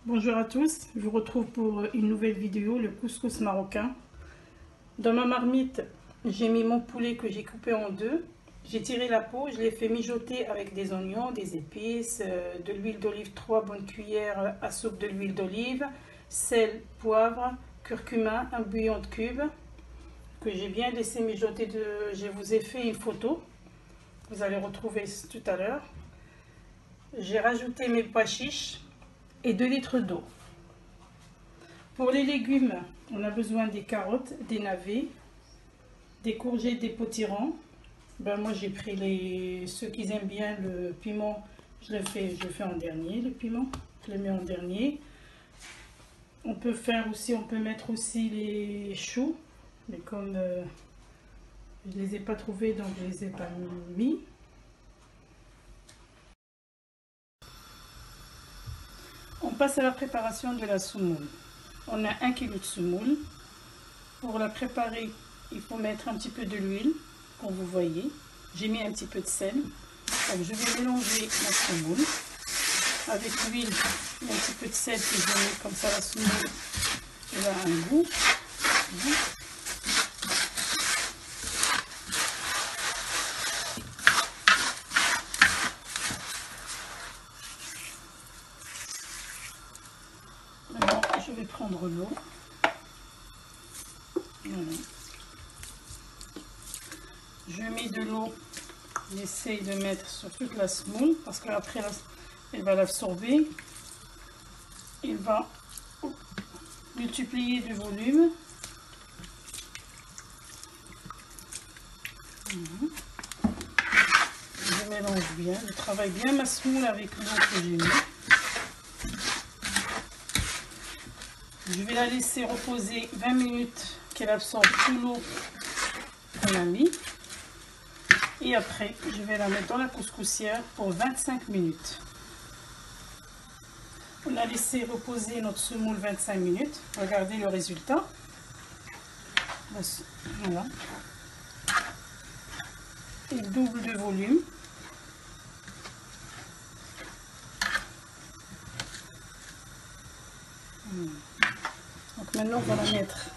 Bonjour à tous, je vous retrouve pour une nouvelle vidéo, le couscous marocain. Dans ma marmite, j'ai mis mon poulet que j'ai coupé en deux. J'ai tiré la peau, je l'ai fait mijoter avec des oignons, des épices, de l'huile d'olive, 3 bonnes cuillères à soupe de l'huile d'olive, sel, poivre, curcuma, un bouillon de cubes que j'ai bien laissé mijoter. Je vous ai fait une photo, vous allez retrouver tout à l'heure. J'ai rajouté mes pois chiches et 2 litres d'eau. Pour les légumes, on a besoin des carottes, des navets, des courgettes, des potirons. Moi j'ai pris ceux qui aiment bien le piment, je le fais en dernier, le piment, je le mets en dernier. On peut mettre aussi les choux, mais comme je ne les ai pas trouvés, donc je ne les ai pas mis. On passe à la préparation de la semoule. On a 1 kg de semoule. Pour la préparer, il faut mettre un petit peu de l'huile, comme vous voyez. J'ai mis un petit peu de sel. Donc je vais mélanger la semoule avec l'huile et un petit peu de sel que je mets, comme ça la semoule elle a un goût. Maintenant, je vais prendre l'eau. Voilà. Je mets de l'eau, j'essaye de mettre sur toute la semoule parce qu'après elle va l'absorber, il va multiplier du volume. Je mélange bien, je travaille bien ma semoule avec l'eau que j'ai mis. Je vais la laisser reposer 20 minutes, qu'elle absorbe toute l'eau qu'on a mis. Et après, je vais la mettre dans la couscoussière pour 25 minutes. On a laissé reposer notre semoule 25 minutes. Regardez le résultat. Voilà. Il double de volume. Donc maintenant, on va la mettre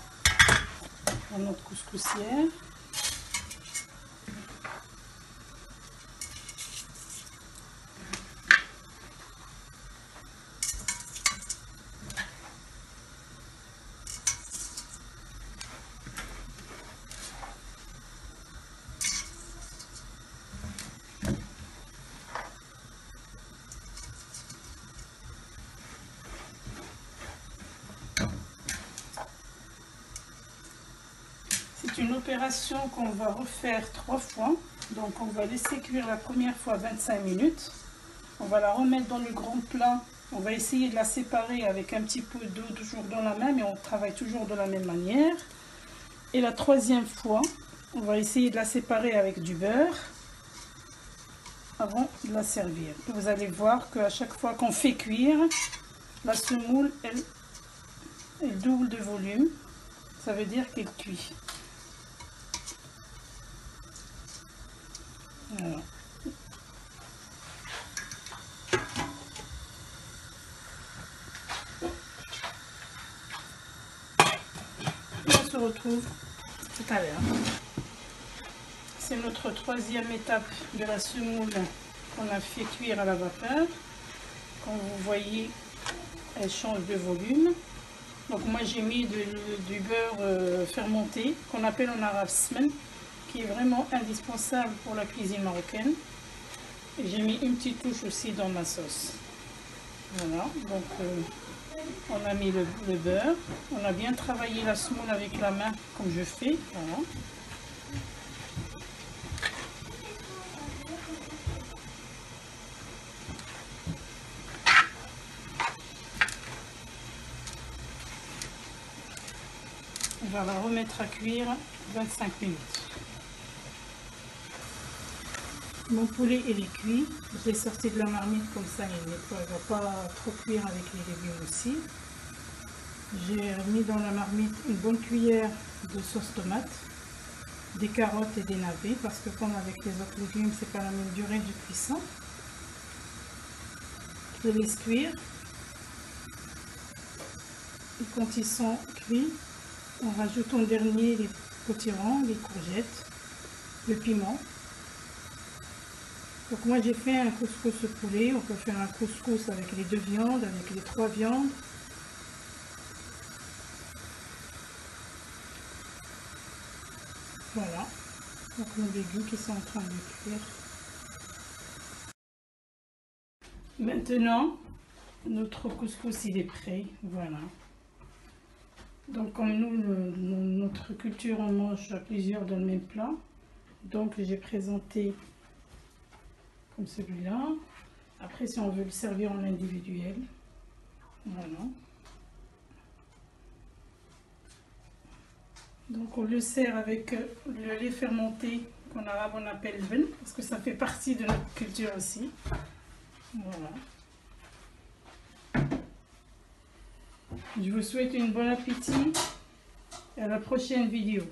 dans notre couscoussière. C'est une opération qu'on va refaire 3 fois. Donc on va laisser cuire la première fois 25 minutes. On va la remettre dans le grand plat. On va essayer de la séparer avec un petit peu d'eau toujours dans la main, mais on travaille toujours de la même manière. Et la troisième fois, on va essayer de la séparer avec du beurre avant de la servir. Vous allez voir qu'à chaque fois qu'on fait cuire, la semoule, elle double de volume. Ça veut dire qu'elle cuit. Voilà. On se retrouve tout à l'heure. C'est notre troisième étape de la semoule qu'on a fait cuire à la vapeur. Comme vous voyez, elle change de volume. Donc moi j'ai mis du beurre fermenté qu'on appelle en arabe smen, qui est vraiment indispensable pour la cuisine marocaine. Et j'ai mis une petite touche aussi dans ma sauce. Voilà, donc on a mis le beurre. On a bien travaillé la semoule avec la main comme je fais. Voilà. On va la remettre à cuire 25 minutes. Mon poulet il est cuit, je l'ai sorti de la marmite comme ça, il ne va pas trop cuire avec les légumes aussi. J'ai mis dans la marmite une bonne cuillère de sauce tomate, des carottes et des navets, parce que comme avec les autres légumes, c'est pas la même durée de cuisson. Je laisse cuire. Et quand ils sont cuits, on rajoute en dernier les potirons, les courgettes, le piment. Donc moi j'ai fait un couscous au poulet. On peut faire un couscous avec les 2 viandes, avec les 3 viandes. Voilà, donc nos légumes qui sont en train de cuire. Maintenant, notre couscous il est prêt, voilà. Donc comme notre culture, on mange plusieurs dans le même plat. Donc j'ai présenté comme celui-là. Après, si on veut le servir en individuel, voilà. Donc on le sert avec le lait fermenté qu'en arabe on appelle ven, parce que ça fait partie de notre culture aussi. Voilà. Je vous souhaite un bon appétit et à la prochaine vidéo.